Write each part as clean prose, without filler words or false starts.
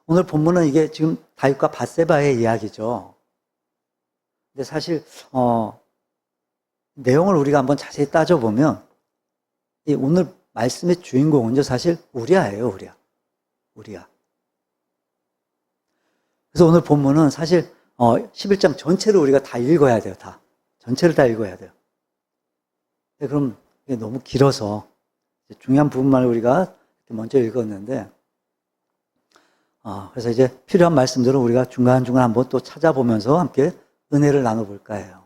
오늘 본문은 이게 지금 다윗과 밧세바의 이야기죠. 근데 사실 내용을 우리가 한번 자세히 따져보면 이 오늘 말씀의 주인공은요 사실 우리아예요. 우리아. 그래서 오늘 본문은 사실 11장 전체를 우리가 다 읽어야 돼요. 전체를 다 읽어야 돼요. 그럼 이게 너무 길어서 중요한 부분만 우리가 먼저 읽었는데 그래서 이제 필요한 말씀들은 우리가 중간중간 한번 또 찾아보면서 함께 은혜를 나눠볼까 해요.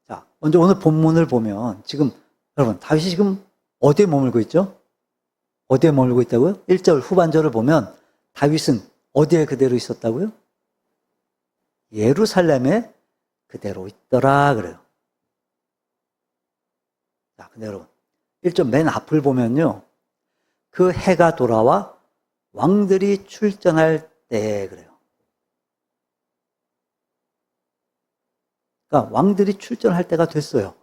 자, 먼저 오늘 본문을 보면 지금 여러분 다윗이 지금 어디에 머물고 있죠? 어디에 머물고 있다고요? 1절 후반절을 보면 다윗은 어디에 그대로 있었다고요? 예루살렘에 그대로 있더라 그래요. 자, 근데 여러분 1절 맨 앞을 보면요. 그 해가 돌아와 왕들이 출전할 때 그래요. 그러니까 왕들이 출전할 때가 됐어요.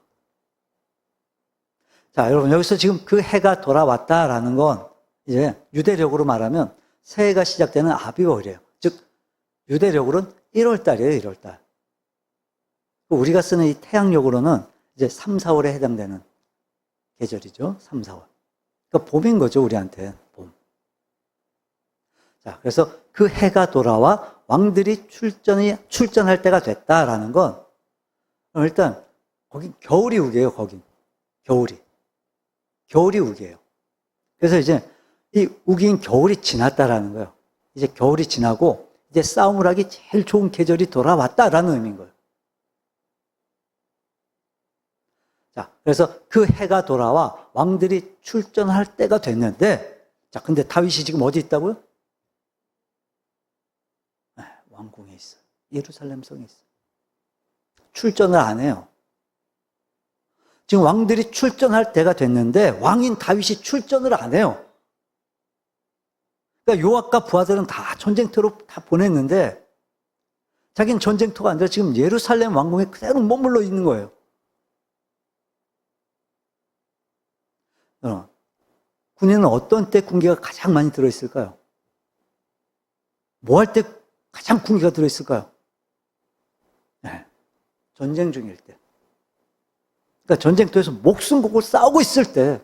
자, 여러분 여기서 지금 그 해가 돌아왔다라는 건 이제 유대력으로 말하면 새해가 시작되는 아비월이에요. 즉 유대력으로는 1월 달이에요. 1월 달. 우리가 쓰는 이 태양력으로는 이제 3, 4월에 해당되는 계절이죠. 3, 4월. 그러니까 봄인 거죠. 우리한테 봄. 자, 그래서 그 해가 돌아와 왕들이 출전할 때가 됐다라는 건 일단 거긴 겨울이 우기예요. 거긴 겨울이 우기예요. 그래서 이제 이 우기인 겨울이 지났다라는 거예요. 이제 겨울이 지나고 이제 싸움을 하기 제일 좋은 계절이 돌아왔다라는 의미인 거예요. 자, 그래서 그 해가 돌아와 왕들이 출전할 때가 됐는데, 자, 근데 다윗이 지금 어디 있다고요? 네, 왕궁에 있어요. 예루살렘 성에 있어요. 출전을 안 해요. 지금 왕들이 출전할 때가 됐는데 왕인 다윗이 출전을 안 해요. 그러니까 요압과 부하들은 다 전쟁터로 다 보냈는데 자기는 전쟁터가 아니라 지금 예루살렘 왕궁에 그대로 머물러 있는 거예요. 군인은 어떤 때 군기가 가장 많이 들어있을까요? 뭐 할 때 가장 군기가 들어있을까요? 네, 전쟁 중일 때. 그러니까 전쟁터에서 목숨 걸고 싸우고 있을 때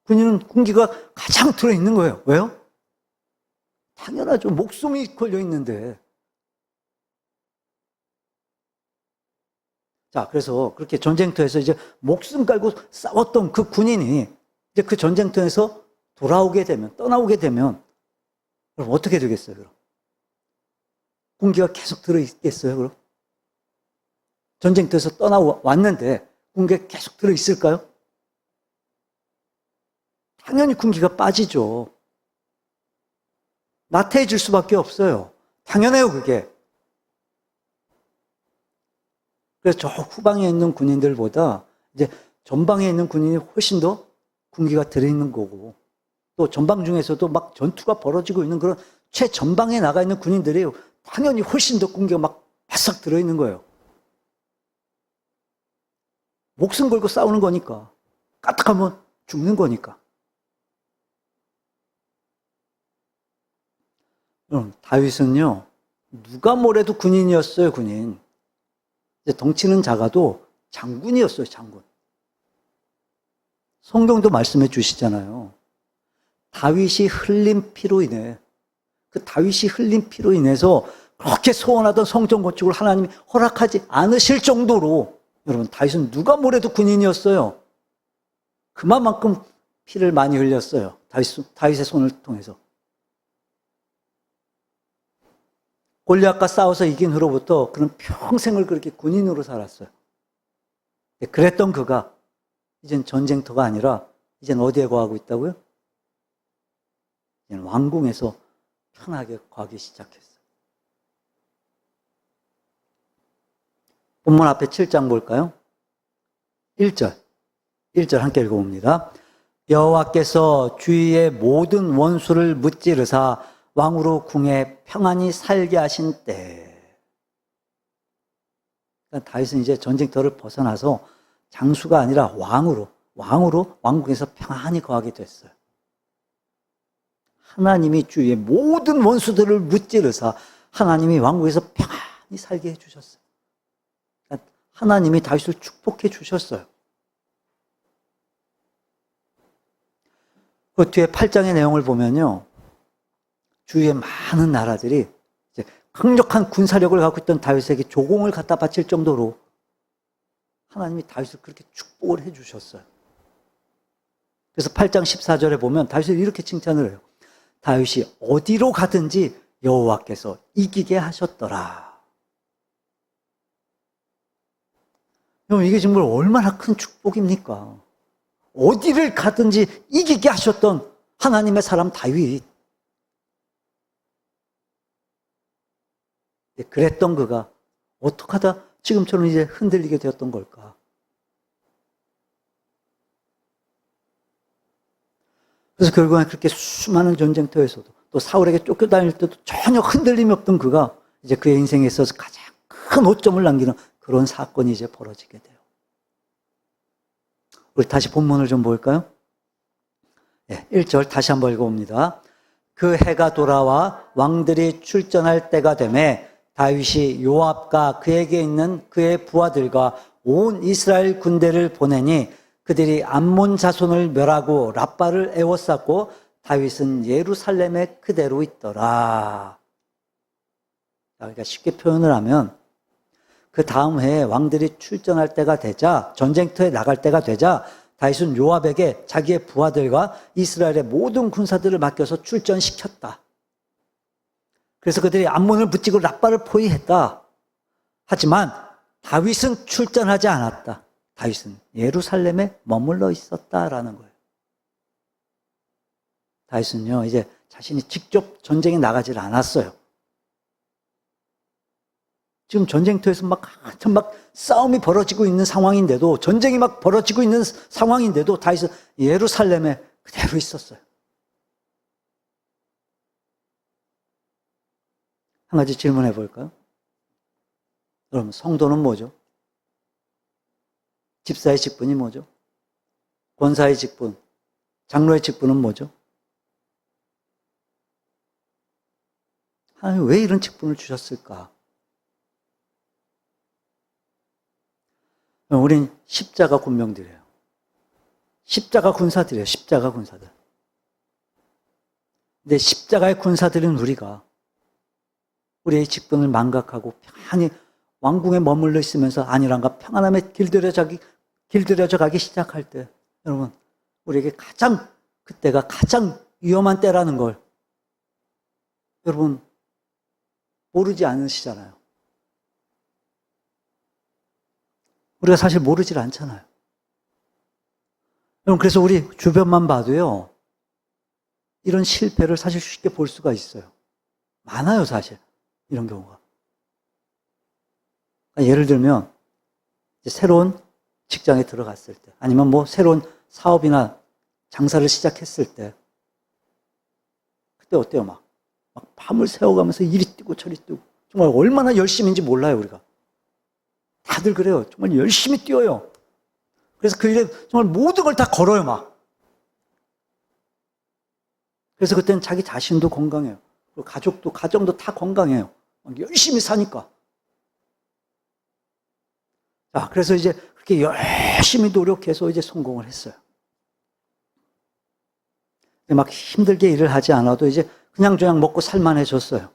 군인은 군기가 가장 들어있는 거예요. 왜요? 당연하죠. 목숨이 걸려있는데. 자, 그래서 그렇게 전쟁터에서 이제 목숨 걸고 싸웠던 그 군인이 이제 그 전쟁터에서 떠나오게 되면, 그럼 어떻게 되겠어요, 그럼? 군기가 계속 들어있겠어요, 그럼? 전쟁터에서 떠나왔는데, 군기가 계속 들어있을까요? 당연히 군기가 빠지죠. 나태해질 수밖에 없어요. 당연해요, 그게. 그래서 저 후방에 있는 군인들보다 이제 전방에 있는 군인이 훨씬 더 군기가 들어있는 거고, 또 전방 중에서도 막 전투가 벌어지고 있는 그런 최전방에 나가 있는 군인들이 당연히 훨씬 더 군기가 막 바싹 들어있는 거예요. 목숨 걸고 싸우는 거니까. 까딱하면 죽는 거니까. 다윗은요, 누가 뭐래도 군인이었어요, 군인. 이제 덩치는 작아도 장군이었어요, 장군. 성경도 말씀해 주시잖아요. 다윗이 흘린 피로 인해, 그 다윗이 흘린 피로 인해서 그렇게 소원하던 성전 건축을 하나님이 허락하지 않으실 정도로, 여러분, 다윗은 누가 뭐래도 군인이었어요. 그만큼 피를 많이 흘렸어요. 다윗의 손을 통해서. 골리앗과 싸워서 이긴 후로부터 그는 평생을 그렇게 군인으로 살았어요. 그랬던 그가 이젠 전쟁터가 아니라 이젠 어디에 거하고 있다고요? 이제는 왕궁에서 편하게 거하기 시작했어요. 본문 앞에 7장 볼까요? 1절 함께 읽어봅니다. 여호와께서 주위의 모든 원수를 무찌르사 왕으로 궁에 평안히 살게 하신 때. 그러니까 다윗은 이제 전쟁터를 벗어나서 장수가 아니라 왕으로 왕궁에서 평안히 거하게 됐어요. 하나님이 주위의 모든 원수들을 무찌르사 하나님이 왕국에서 평안히 살게 해주셨어요. 하나님이 다윗을 축복해 주셨어요. 그 뒤에 8장의 내용을 보면요, 주위의 많은 나라들이 이제 강력한 군사력을 갖고 있던 다윗에게 조공을 갖다 바칠 정도로 하나님이 다윗을 그렇게 축복을 해 주셨어요. 그래서 8장 14절에 보면 다윗을 이렇게 칭찬을 해요. 다윗이 어디로 가든지 여호와께서 이기게 하셨더라. 여러분, 이게 정말 얼마나 큰 축복입니까? 어디를 가든지 이기게 하셨던 하나님의 사람 다윗. 그랬던 그가 어떻게 하다 지금처럼 이제 흔들리게 되었던 걸까? 그래서 결국엔 그렇게 수많은 전쟁터에서도 또 사울에게 쫓겨다닐 때도 전혀 흔들림이 없던 그가 이제 그의 인생에 있어서 가장 큰 오점을 남기는 그런 사건이 이제 벌어지게 돼요. 우리 다시 본문을 좀 볼까요? 1절 다시 한번 읽어봅니다. 그 해가 돌아와 왕들이 출전할 때가 되매 다윗이 요압과 그에게 있는 그의 부하들과 온 이스라엘 군대를 보내니 그들이 암몬 자손을 멸하고 랍바를 에워쌌고 다윗은 예루살렘에 그대로 있더라. 그러니까 쉽게 표현을 하면 그 다음 해에 왕들이 출전할 때가 되자, 전쟁터에 나갈 때가 되자 다윗은 요압에게 자기의 부하들과 이스라엘의 모든 군사들을 맡겨서 출전시켰다. 그래서 그들이 암몬을 붙이고 랍바를 포위했다. 하지만 다윗은 출전하지 않았다. 다윗은 예루살렘에 머물러 있었다라는 거예요. 다윗은요, 이제 자신이 직접 전쟁에 나가질 않았어요. 지금 전쟁터에서 한참 싸움이 벌어지고 있는 상황인데도, 전쟁이 막 벌어지고 있는 상황인데도 다윗은 예루살렘에 그대로 있었어요. 한 가지 질문해 볼까요? 그럼 성도는 뭐죠? 집사의 직분이 뭐죠? 권사의 직분, 장로의 직분은 뭐죠? 하나님 왜 이런 직분을 주셨을까? 우린 십자가 군병들이에요. 십자가 군사들이에요. 십자가 군사들. 근데 십자가의 군사들인 우리가 우리의 직분을 망각하고 편안히 왕궁에 머물러 있으면서 안일함과 평안함에 길들여져 가기 시작할 때, 여러분, 우리에게 그때가 가장 위험한 때라는 걸 여러분 모르지 않으시잖아요. 우리가 사실 모르질 않잖아요. 여러분, 그래서 우리 주변만 봐도요, 이런 실패를 사실 쉽게 볼 수가 있어요. 많아요, 사실. 이런 경우가. 예를 들면, 새로운 직장에 들어갔을 때, 아니면 새로운 사업이나 장사를 시작했을 때, 그때 어때요? 막 밤을 새워가면서 이리 뛰고 저리 뛰고, 정말 얼마나 열심인지 몰라요, 우리가. 다들 그래요. 정말 열심히 뛰어요. 그래서 그 일에 정말 모든 걸 다 걸어요, 막. 그래서 그때는 자기 자신도 건강해요. 그리고 가정도 다 건강해요. 막 열심히 사니까. 자, 그래서 이제 그렇게 열심히 노력해서 이제 성공을 했어요. 막 힘들게 일을 하지 않아도 이제 그냥저냥 먹고 살만해졌어요.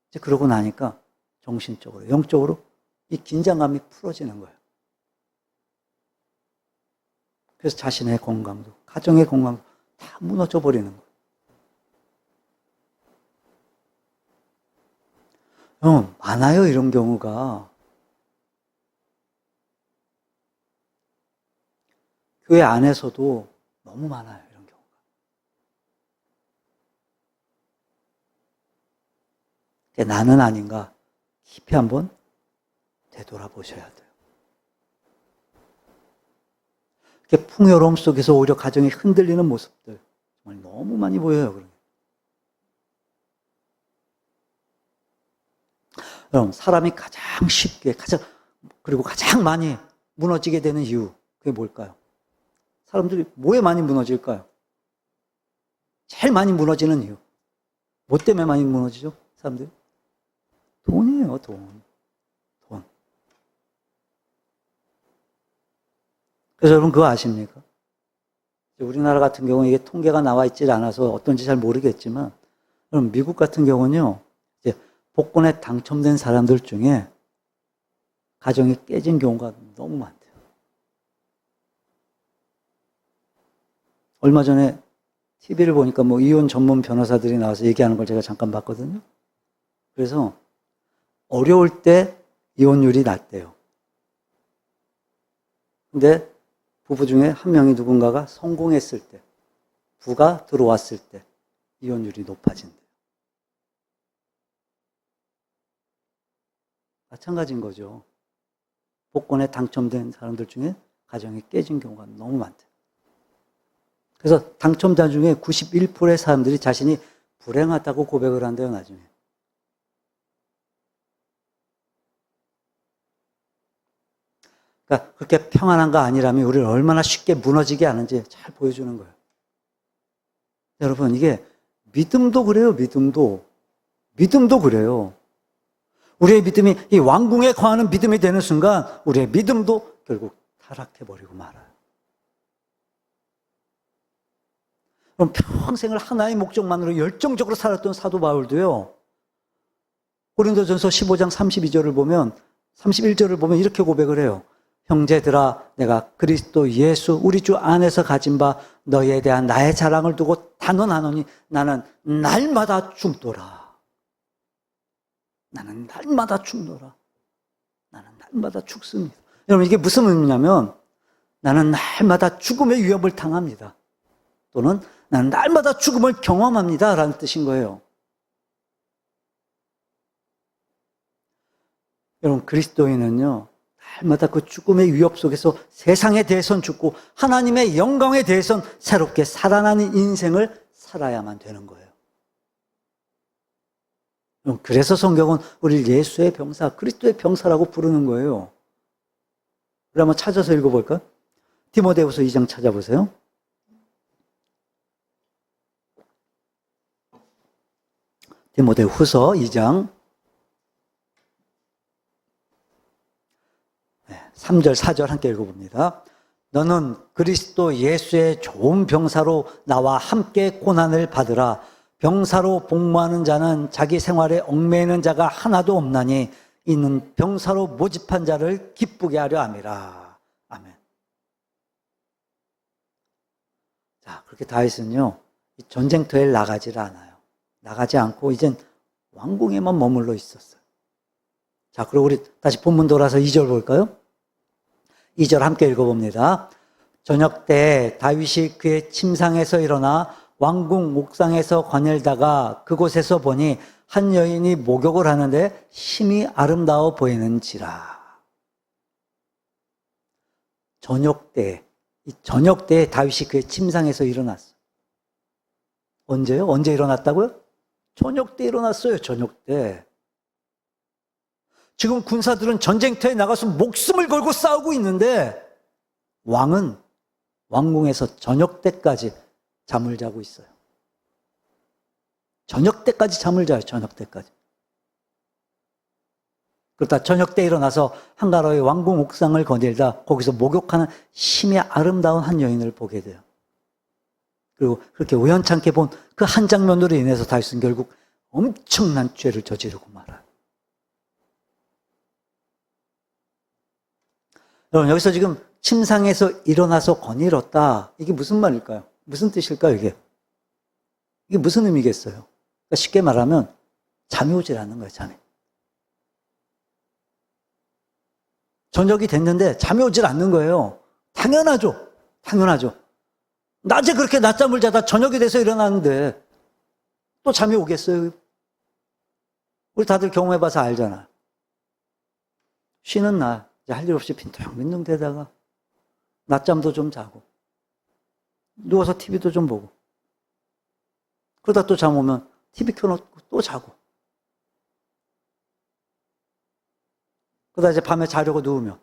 이제 그러고 나니까 정신적으로, 영적으로 이 긴장감이 풀어지는 거예요. 그래서 자신의 건강도, 가정의 건강도 다 무너져 버리는 거예요. 많아요, 이런 경우가. 교회 안에서도 너무 많아요, 이런 경우가. 나는 아닌가 깊이 한번 되돌아보셔야 돼요. 이렇게 풍요로움 속에서 오히려 가정이 흔들리는 모습들 정말 너무 많이 보여요. 여러분, 사람이 가장 쉽게 그리고 가장 많이 무너지게 되는 이유, 그게 뭘까요? 사람들이 뭐에 많이 무너질까요? 제일 많이 무너지는 이유. 뭐 때문에 많이 무너지죠? 사람들이? 돈이에요, 돈. 돈. 그래서 여러분 그거 아십니까? 우리나라 같은 경우는 이게 통계가 나와 있질 않아서 어떤지 잘 모르겠지만, 그럼 미국 같은 경우는요, 이제 복권에 당첨된 사람들 중에 가정이 깨진 경우가 너무 많대요. 얼마 전에 TV를 보니까 뭐 이혼 전문 변호사들이 나와서 얘기하는 걸 제가 잠깐 봤거든요. 그래서 어려울 때 이혼율이 낮대요. 근데 부부 중에 한 명이 누군가가 성공했을 때, 부가 들어왔을 때 이혼율이 높아진대요. 마찬가지인 거죠. 복권에 당첨된 사람들 중에 가정이 깨진 경우가 너무 많대요. 그래서 당첨자 중에 91%의 사람들이 자신이 불행하다고 고백을 한대요, 나중에. 그러니까 그렇게 평안한가 아니라면 우리를 얼마나 쉽게 무너지게 하는지 잘 보여주는 거예요. 여러분, 이게 믿음도 그래요, 믿음도. 믿음도 그래요. 우리의 믿음이 이 왕궁에 거하는 믿음이 되는 순간 우리의 믿음도 결국 타락해버리고 말아요. 그럼 평생을 하나의 목적만으로 열정적으로 살았던 사도 바울도요, 고린도전서 15장 32절을 보면, 31절을 보면 이렇게 고백을 해요. 형제들아, 내가 그리스도 예수 우리 주 안에서 가진 바 너희에 대한 나의 자랑을 두고 단언하노니 나는 날마다 죽노라. 나는 날마다 죽노라. 나는 날마다 죽습니다. 여러분, 이게 무슨 의미냐면 나는 날마다 죽음의 위협을 당합니다. 또는 나는 날마다 죽음을 경험합니다 라는 뜻인 거예요. 여러분, 그리스도인은요, 날마다 그 죽음의 위협 속에서 세상에 대해서는 죽고 하나님의 영광에 대해서는 새롭게 살아나는 인생을 살아야만 되는 거예요. 그래서 성경은 우리를 예수의 병사, 그리스도의 병사라고 부르는 거예요. 우리 한번 찾아서 읽어볼까요? 디모데후서 2장 찾아보세요. 디모데후서 2장 3절, 4절 함께 읽어봅니다. 너는 그리스도 예수의 좋은 병사로 나와 함께 고난을 받으라. 병사로 복무하는 자는 자기 생활에 얽매이는 자가 하나도 없나니 이는 병사로 모집한 자를 기쁘게 하려 함이라. 아멘. 자, 그렇게 다윗은요, 전쟁터에 나가지를 않아요. 나가지 않고 이젠 왕궁에만 머물러 있었어요. 자, 그리고 우리 다시 본문 돌아서 2절 볼까요? 2절 함께 읽어봅니다. 저녁 때 다윗이 그의 침상에서 일어나 왕궁 옥상에서 거닐다가 그곳에서 보니 한 여인이 목욕을 하는데 심히 아름다워 보이는지라. 저녁 때에 다윗이 그의 침상에서 일어났어요. 언제요? 언제 일어났다고요? 저녁 때 일어났어요. 저녁 때. 지금 군사들은 전쟁터에 나가서 목숨을 걸고 싸우고 있는데 왕은 왕궁에서 저녁 때까지 잠을 자고 있어요. 저녁 때까지 잠을 자요. 저녁 때까지. 그러다 저녁 때 일어나서 한가로이 왕궁 옥상을 거닐다 거기서 목욕하는 심히 아름다운 한 여인을 보게 돼요. 그리고 그렇게 우연찮게 본 그 한 장면으로 인해서 다윗은 결국 엄청난 죄를 저지르고 말아요. 여러분, 여기서 지금 침상에서 일어나서 거닐었다. 이게 무슨 말일까요? 무슨 뜻일까요, 이게? 이게 무슨 의미겠어요? 그러니까 쉽게 말하면 잠이 오질 않는 거예요, 잠이. 저녁이 됐는데 잠이 오질 않는 거예요. 당연하죠. 당연하죠. 낮에 그렇게 낮잠을 자다 저녁이 돼서 일어나는데 또 잠이 오겠어요? 우리 다들 경험해봐서 알잖아요. 쉬는 날 이제 할 일 없이 빈둥빈둥 대다가 낮잠도 좀 자고 누워서 TV도 좀 보고 그러다 또 잠 오면 TV 켜놓고 또 자고 그러다 이제 밤에 자려고 누우면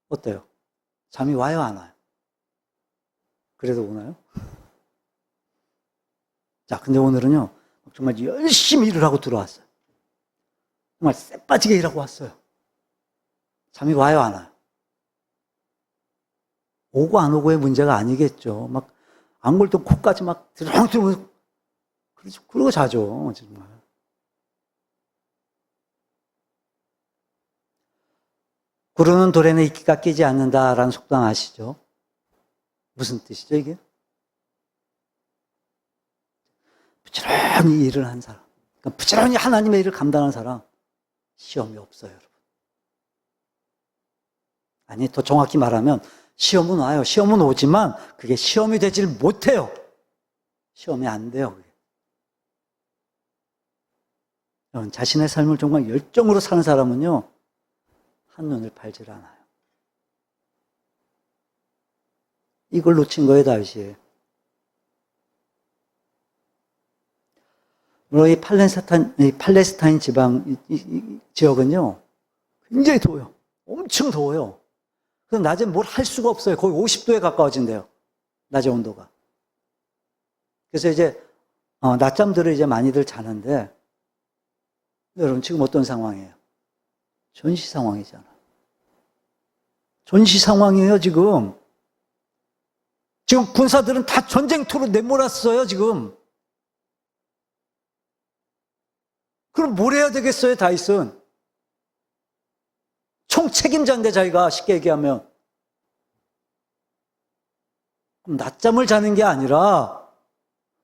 어때요? 잠이 와요, 안 와요? 그래도 오나요? 자, 근데 오늘은요, 정말 열심히 일을 하고 들어왔어요. 정말 쎄 빠지게 일하고 왔어요. 잠이 와요, 안 와요? 오고 안 오고의 문제가 아니겠죠. 막, 안골도 코까지 막 들어오고, 그러고 자죠, 정말. 구르는 돌에는 이끼가 끼지 않는다라는 속담 아시죠? 무슨 뜻이죠, 이게? 부지런히 일을 한 사람. 그러니까 부지런히 하나님의 일을 감당하는 사람, 시험이 없어요, 여러분. 아니, 더 정확히 말하면, 시험은 와요. 시험은 오지만, 그게 시험이 되질 못해요. 시험이 안 돼요, 그게. 여러분, 자신의 삶을 정말 열정으로 사는 사람은요, 한눈을 팔질 않아요. 이걸 놓친 거예요, 다윗이. 물론 이 팔레스타인 지방, 이 지역은요, 굉장히 더워요. 엄청 더워요. 그래서 낮에 뭘 할 수가 없어요. 거의 50도에 가까워진대요. 낮의 온도가. 그래서 이제, 낮잠들을 이제 많이들 자는데, 여러분, 지금 어떤 상황이에요? 전시 상황이잖아. 전시 상황이에요, 지금. 지금 군사들은 다 전쟁터로 내몰았어요, 지금. 그럼 뭘 해야 되겠어요, 다윗은? 총책임자인데, 자기가 쉽게 얘기하면. 그럼 낮잠을 자는 게 아니라,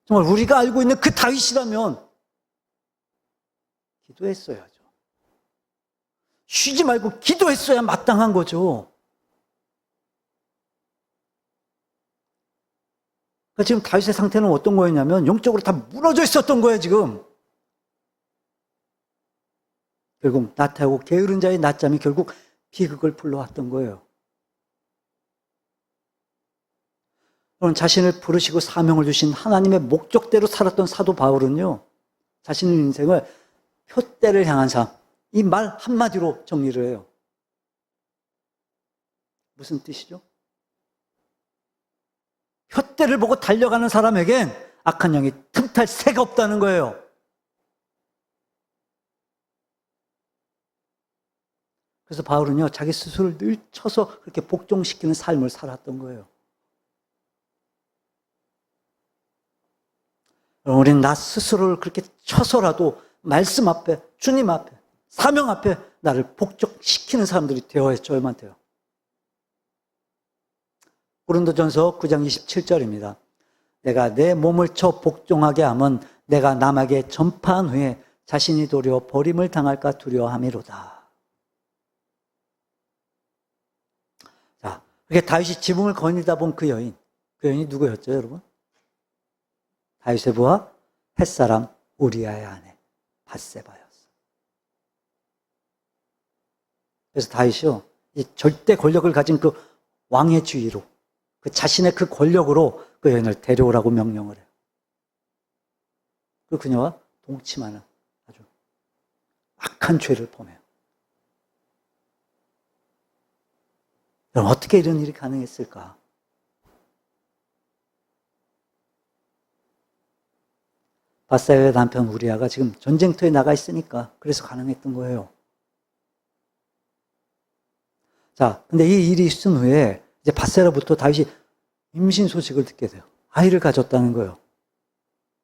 정말 우리가 알고 있는 그 다윗이라면, 기도했어야죠. 쉬지 말고 기도했어야 마땅한 거죠. 그러니까 지금 다윗의 상태는 어떤 거였냐면 영적으로 다 무너져 있었던 거예요, 지금. 결국 나태하고 게으른 자의 낮잠이 결국 비극을 불러왔던 거예요. 여러분, 자신을 부르시고 사명을 주신 하나님의 목적대로 살았던 사도 바울은요, 자신의 인생을 표대를 향한 삶, 이 말 한마디로 정리를 해요. 무슨 뜻이죠? 표대를 보고 달려가는 사람에겐 악한 영이 틈탈 새가 없다는 거예요. 그래서 바울은요, 자기 스스로를 늘 쳐서 그렇게 복종시키는 삶을 살았던 거예요. 우리는 나 스스로를 그렇게 쳐서라도 말씀 앞에, 주님 앞에, 사명 앞에 나를 복종시키는 사람들이 되어야만 돼요. 고린도전서 9장 27절입니다. 내가 내 몸을 쳐 복종하게 함은 내가 남에게 전파한 후에 자신이 도리어 버림을 당할까 두려워함이로다. 자, 그렇게 다윗이 지붕을 거닐다 본 그 여인이 누구였죠, 여러분? 다윗의 부하 햇사람 우리아의 아내 밧세바였어. 그래서 다윗이요, 이 절대 권력을 가진 그 왕의 주의로, 그 자신의 그 권력으로 그 여인을 데려오라고 명령을 해요. 그 그녀와 동침하는 아주 악한 죄를 범해요. 그럼 어떻게 이런 일이 가능했을까? 밧세바의 남편 우리아가 지금 전쟁터에 나가 있으니까 그래서 가능했던 거예요. 자, 근데 이 일이 있은 후에 이제 밧세바부터 다윗이 임신 소식을 듣게 돼요. 아이를 가졌다는 거예요.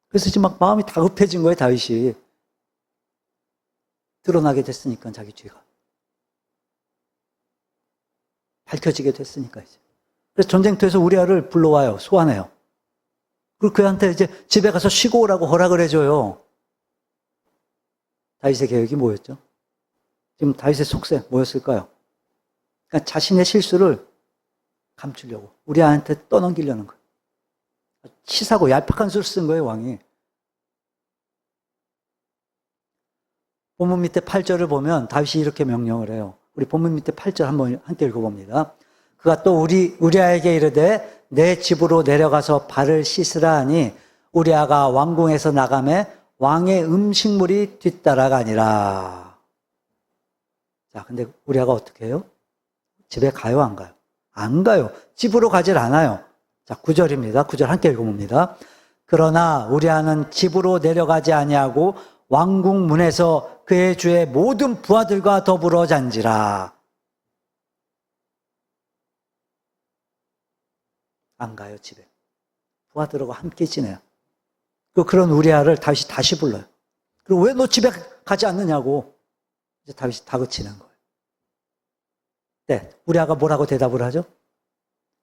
그래서 지금 막 마음이 다급해진 거예요, 다윗이. 드러나게 됐으니까, 자기 죄가. 밝혀지게 됐으니까, 이제. 그래서 전쟁터에서 우리아를 불러와요, 소환해요. 그리고 그한테 이제 집에 가서 쉬고 오라고 허락을 해줘요. 다윗의 계획이 뭐였죠? 지금 다윗의 속세 뭐였을까요? 그러니까 자신의 실수를 감추려고, 우리아한테 떠넘기려는 거예요. 치사고 얄팍한 수를 쓴 거예요, 왕이. 본문 밑에 8절을 보면 다윗이 이렇게 명령을 해요. 우리 본문 밑에 8절 한번 함께 읽어봅니다. 그가 또 우리아에게 이르되 내 집으로 내려가서 발을 씻으라 하니 우리아가 왕궁에서 나가매 왕의 음식물이 뒤따라가니라. 자, 근데 우리아가 어떻게 해요? 집에 가요, 안 가요? 안 가요. 집으로 가질 않아요. 자, 9절입니다. 9절 함께 읽어봅니다. 그러나 우리아는 집으로 내려가지 아니하고 왕궁 문에서 그의 주의 모든 부하들과 더불어 잔지라. 안 가요, 집에. 부하들하고 함께 지내요. 그런 우리아를 다윗이 다시 불러요. 그리고 왜 너 집에 가지 않느냐고 이제 다윗이 다그치는 거예요. 네, 우리아가 뭐라고 대답을 하죠?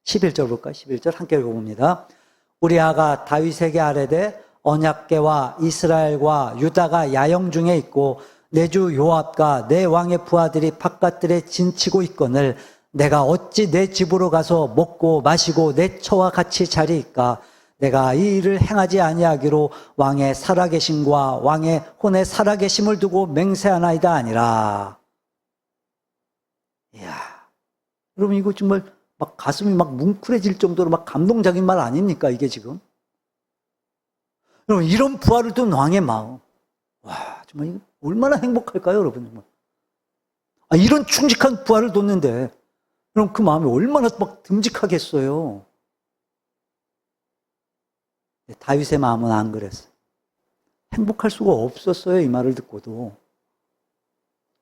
11절 볼까요? 11절 함께 읽어봅니다. 우리아가 다윗에게 아뢰되 언약궤와 이스라엘과 유다가 야영 중에 있고 내 주 요압과 내 왕의 부하들이 바깥들에 진치고 있거늘 내가 어찌 내 집으로 가서 먹고 마시고 내 처와 같이 자리이까? 내가 이 일을 행하지 아니하기로 왕의 살아계심과 왕의 혼의 살아계심을 두고 맹세하나이다 아니라. 이야, 여러분 이거 정말 막 가슴이 막 뭉클해질 정도로 막 감동적인 말 아닙니까 이게 지금? 여러분 이런 부하를 둔 왕의 마음, 와 정말 이거 얼마나 행복할까요 여러분 정말. 이런 충직한 부하를 뒀는데 여러분 그 마음이 얼마나 막 듬직하겠어요. 다윗의 마음은 안 그랬어요. 행복할 수가 없었어요. 이 말을 듣고도.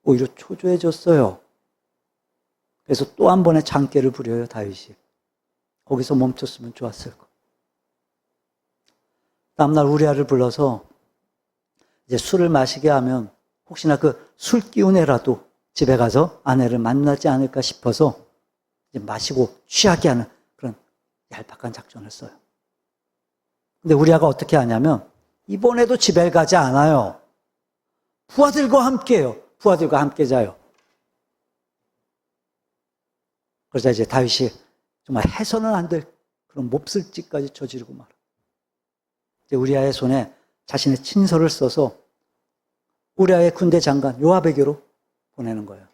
오히려 초조해졌어요. 그래서 또 한 번의 장깨를 부려요, 다윗이. 거기서 멈췄으면 좋았을 거. 다음날 우리아를 불러서 이제 술을 마시게 하면 혹시나 그 술 기운에라도 집에 가서 아내를 만나지 않을까 싶어서 이제 마시고 취하게 하는 그런 얄팍한 작전을 써요. 근데 우리아가 어떻게 하냐면 이번에도 집에 가지 않아요. 부하들과 함께해요. 부하들과 함께 자요. 그래서 이제 다윗이 정말 해서는 안 될 그런 몹쓸 짓까지 저지르고 말아. 이제 우리아의 손에 자신의 친서를 써서 우리아의 군대 장관 요압에게로 보내는 거예요.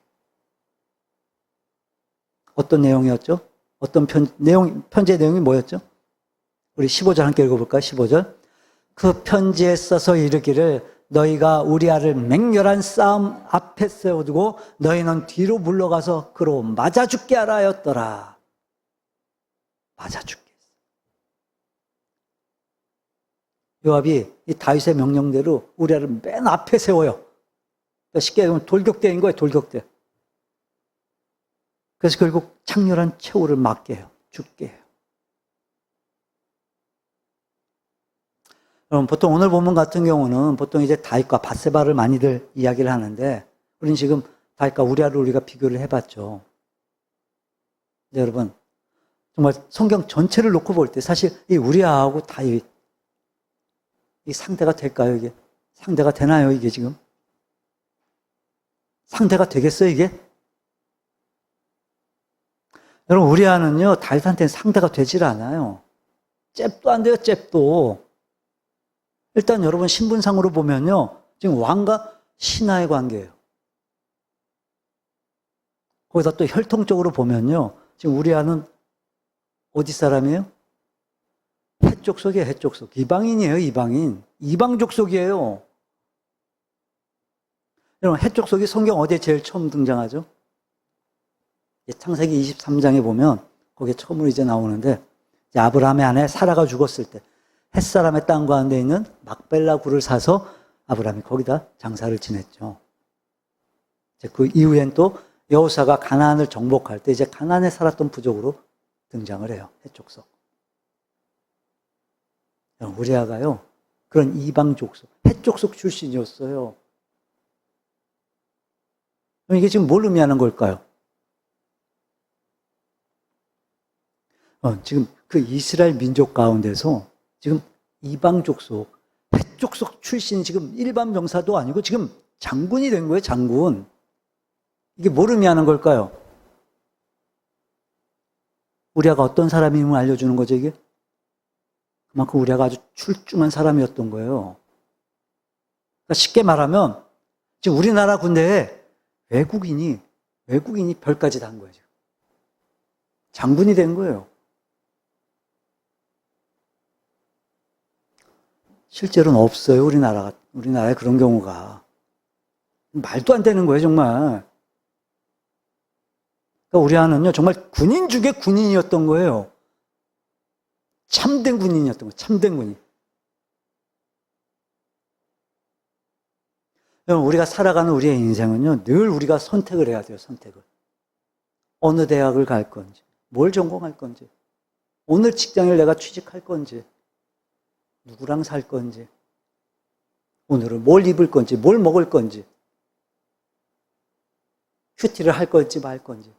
어떤 내용이었죠? 어떤 편지의 내용이 뭐였죠? 우리 15절 함께 읽어볼까요? 15절. 그 편지에 써서 이르기를 너희가 우리아를 맹렬한 싸움 앞에 세워두고 너희는 뒤로 물러가서 그로 맞아 죽게 하라 하였더라. 맞아 죽게. 요압이 이 다윗의 명령대로 우리아를 맨 앞에 세워요. 그러니까 쉽게 얘기하면 돌격대인 거예요. 돌격대. 그래서 결국 창렬한 최후를 맞게 해요. 죽게 해요. 그럼 보통 오늘 본문 같은 경우는 보통 이제 다윗과 밧세바를 많이들 이야기를 하는데 우리는 지금 다윗과 우리아를 우리가 비교를 해봤죠. 근데 여러분 정말 성경 전체를 놓고 볼 때 사실 이 우리아하고 다윗 이 상대가 될까요 이게? 상대가 되나요 이게 지금? 상대가 되겠어요 이게? 여러분 우리아는요 다윗한테는 상대가 되질 않아요. 잽도 안 돼요 잽도. 일단 여러분 신분상으로 보면요 지금 왕과 신하의 관계예요. 거기다 또 혈통적으로 보면요 지금 우리아는 어디 사람이에요? 헷 족속이에요. 헷 족속. 이방인이에요. 이방인. 이방 족속이에요. 여러분 헷 족속이 성경 어디에 제일 처음 등장하죠? 창세기 23장에 보면 거기에 처음으로 이제 나오는데 이제 아브라함의 아내 사라가 죽었을 때 헷사람의 땅 가운데 있는 막벨라 굴을 사서 아브라함이 거기다 장사를 지냈죠. 이제 그 이후엔 또 여호사가 가나안을 정복할 때 이제 가나안에 살았던 부족으로 등장을 해요. 헷 족속. 우리아가요 그런 이방 족속, 헷 족속 출신이었어요. 그럼 이게 지금 뭘 의미하는 걸까요? 지금 그 이스라엘 민족 가운데서 지금 이방 족속, 헷 족속 출신 지금 일반 병사도 아니고 지금 장군이 된 거예요, 장군. 이게 뭘 의미하는 걸까요? 우리아가 어떤 사람임을 알려주는 거죠, 이게? 그만큼 우리아가 아주 출중한 사람이었던 거예요. 그러니까 쉽게 말하면 지금 우리나라 군대에 외국인이 별까지 단 거예요. 지금. 장군이 된 거예요. 실제로는 없어요. 우리나라에 그런 경우가. 말도 안 되는 거예요, 정말. 그러니까 우리아는요, 정말 군인 중에 군인이었던 거예요. 참된 군인이었던 거예요. 참된 군인. 여러분, 우리가 살아가는 우리의 인생은요, 늘 우리가 선택을 해야 돼요, 선택을. 어느 대학을 갈 건지, 뭘 전공할 건지, 오늘 직장을 내가 취직할 건지, 누구랑 살 건지, 오늘은 뭘 입을 건지, 뭘 먹을 건지, 큐티를 할 건지 말 건지,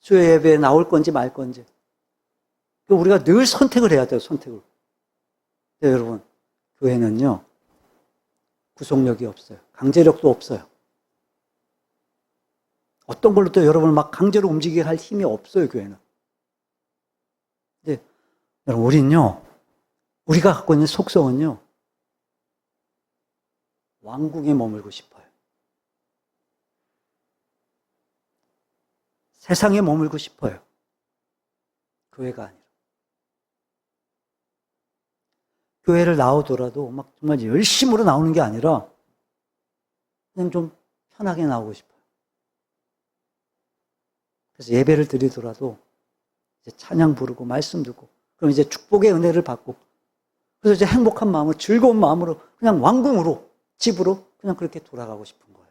수요 예배에 나올 건지 말 건지. 우리가 늘 선택을 해야 돼요, 선택을. 네, 여러분, 교회는요, 구속력이 없어요. 강제력도 없어요. 어떤 걸로 또 여러분을 막 강제로 움직이게 할 힘이 없어요, 교회는. 근데, 여러분, 우리가 갖고 있는 속성은요, 왕궁에 머물고 싶어요. 세상에 머물고 싶어요. 교회가 아니라. 교회를 나오더라도 막 정말 열심으로 나오는 게 아니라 그냥 좀 편하게 나오고 싶어요. 그래서 예배를 드리더라도 이제 찬양 부르고 말씀 듣고 그럼 이제 축복의 은혜를 받고 그래서 이제 행복한 마음으로 즐거운 마음으로 그냥 왕궁으로 집으로 그냥 그렇게 돌아가고 싶은 거예요.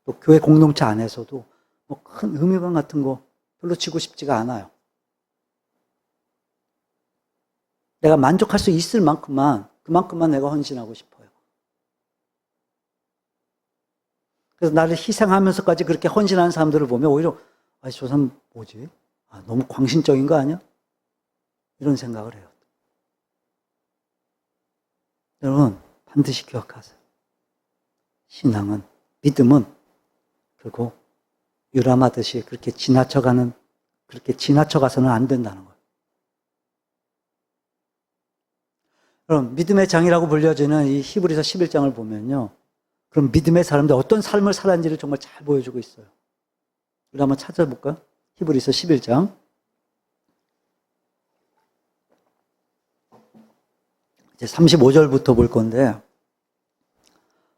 또 교회 공동체 안에서도 뭐 큰 의미감 같은 거 별로 지고 싶지가 않아요. 내가 만족할 수 있을 만큼만 그만큼만 내가 헌신하고 싶어요. 그래서 나를 희생하면서까지 그렇게 헌신하는 사람들을 보면 오히려 저 사람 뭐지? 너무 광신적인 거 아니야? 이런 생각을 해요. 여러분 반드시 기억하세요. 신앙은 믿음은 결국 유람하듯이 그렇게 지나쳐가서는 안 된다는 거예요. 그럼 믿음의 장이라고 불려지는 이 히브리서 11장을 보면요. 그럼 믿음의 사람들 어떤 삶을 살았는지를 정말 잘 보여주고 있어요. 우리 한번 찾아볼까요? 히브리서 11장. 이제 35절부터 볼 건데,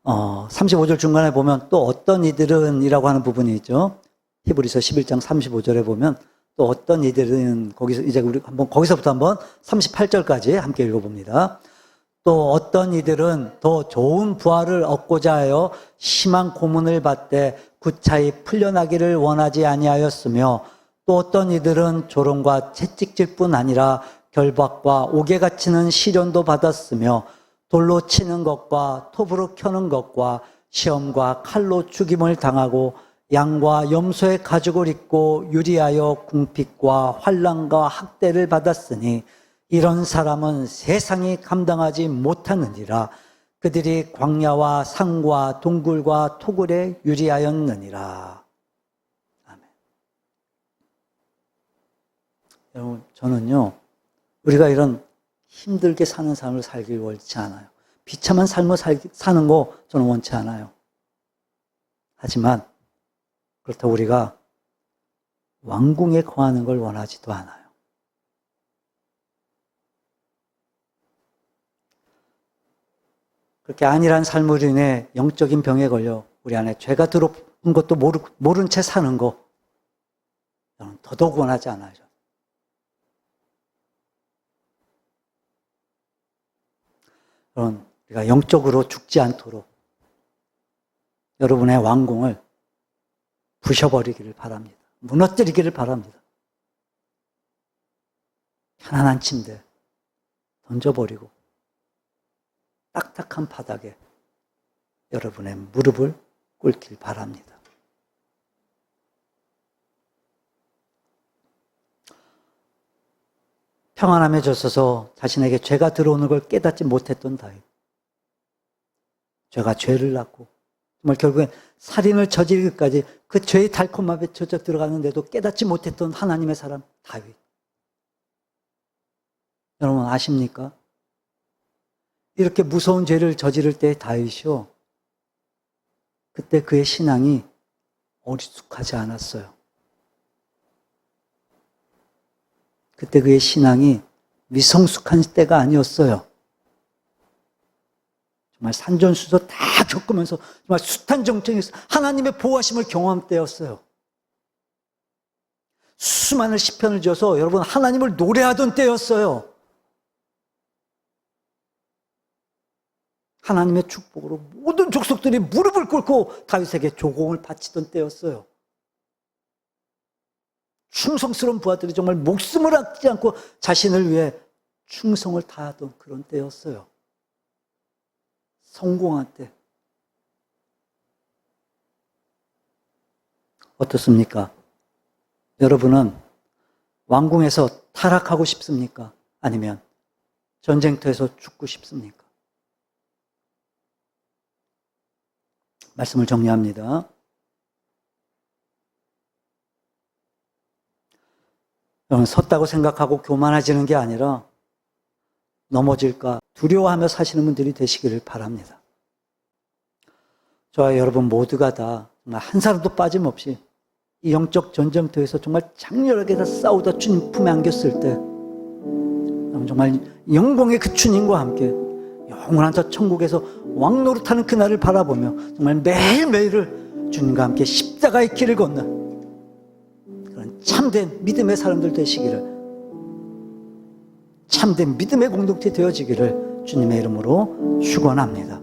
35절 중간에 보면 또 어떤 이들은 이라고 하는 부분이 있죠. 히브리서 11장 35절에 보면 또 어떤 이들은 거기서부터 한번 38절까지 함께 읽어봅니다. 또 어떤 이들은 더 좋은 부활을 얻고자 하여 심한 고문을 받되 구차히 풀려나기를 원하지 아니하였으며 또 어떤 이들은 조롱과 채찍질 뿐 아니라 결박과 옥에 갇히는 시련도 받았으며 돌로 치는 것과 톱으로 켜는 것과 시험과 칼로 죽임을 당하고 양과 염소의 가죽을 입고 유리하여 궁핍과 환난과 학대를 받았으니 이런 사람은 세상이 감당하지 못하느니라. 그들이 광야와 산과 동굴과 토굴에 유리하였느니라. 아멘. 여러분, 저는요, 우리가 이런 힘들게 사는 삶을 살길 원치 않아요. 비참한 삶을 사는 거 저는 원치 않아요. 하지만 그렇다고 우리가 왕궁에 거하는 걸 원하지도 않아요. 그렇게 안일한 삶으로 인해 영적인 병에 걸려 우리 안에 죄가 들어온 것도 모른 채 사는 거 저는 더더욱 원하지 않아요. 그런 우리가 영적으로 죽지 않도록 여러분의 왕궁을 부셔버리기를 바랍니다. 무너뜨리기를 바랍니다. 편안한 침대 던져버리고 딱딱한 바닥에 여러분의 무릎을 꿇길 바랍니다. 평안함에 젖어서 자신에게 죄가 들어오는 걸 깨닫지 못했던 다윗. 죄가 죄를 낳고 정말 결국엔 살인을 저지르기까지 그 죄의 달콤함에 젖어 들어가는데도 깨닫지 못했던 하나님의 사람 다윗. 여러분 아십니까? 이렇게 무서운 죄를 저지를 때 다윗이요. 그때 그의 신앙이 어리숙하지 않았어요. 그때 그의 신앙이 미성숙한 때가 아니었어요. 정말 산전수전 다 겪으면서 정말 숱한 정청에서 하나님의 보호하심을 경험한 때였어요. 수많은 시편을 지어서 여러분 하나님을 노래하던 때였어요. 하나님의 축복으로 모든 족속들이 무릎을 꿇고 다윗에게 조공을 바치던 때였어요. 충성스러운 부하들이 정말 목숨을 아끼지 않고 자신을 위해 충성을 다하던 그런 때였어요. 성공한 때. 어떻습니까? 여러분은 왕궁에서 타락하고 싶습니까? 아니면 전쟁터에서 죽고 싶습니까? 말씀을 정리합니다. 여러분, 섰다고 생각하고 교만해지는 게 아니라 넘어질까 두려워하며 사시는 분들이 되시기를 바랍니다. 저와 여러분 모두가 다 정말 한 사람도 빠짐없이 이 영적 전쟁터에서 정말 장렬하게 다 싸우다 주님 품에 안겼을 때 정말 영광의 그 주님과 함께 영원한 저 천국에서 왕노릇하는 그날을 바라보며 정말 매일매일을 주님과 함께 십자가의 길을 걷는 그런 참된 믿음의 사람들 되시기를, 참된 믿음의 공동체 되어지기를 주님의 이름으로 축원합니다.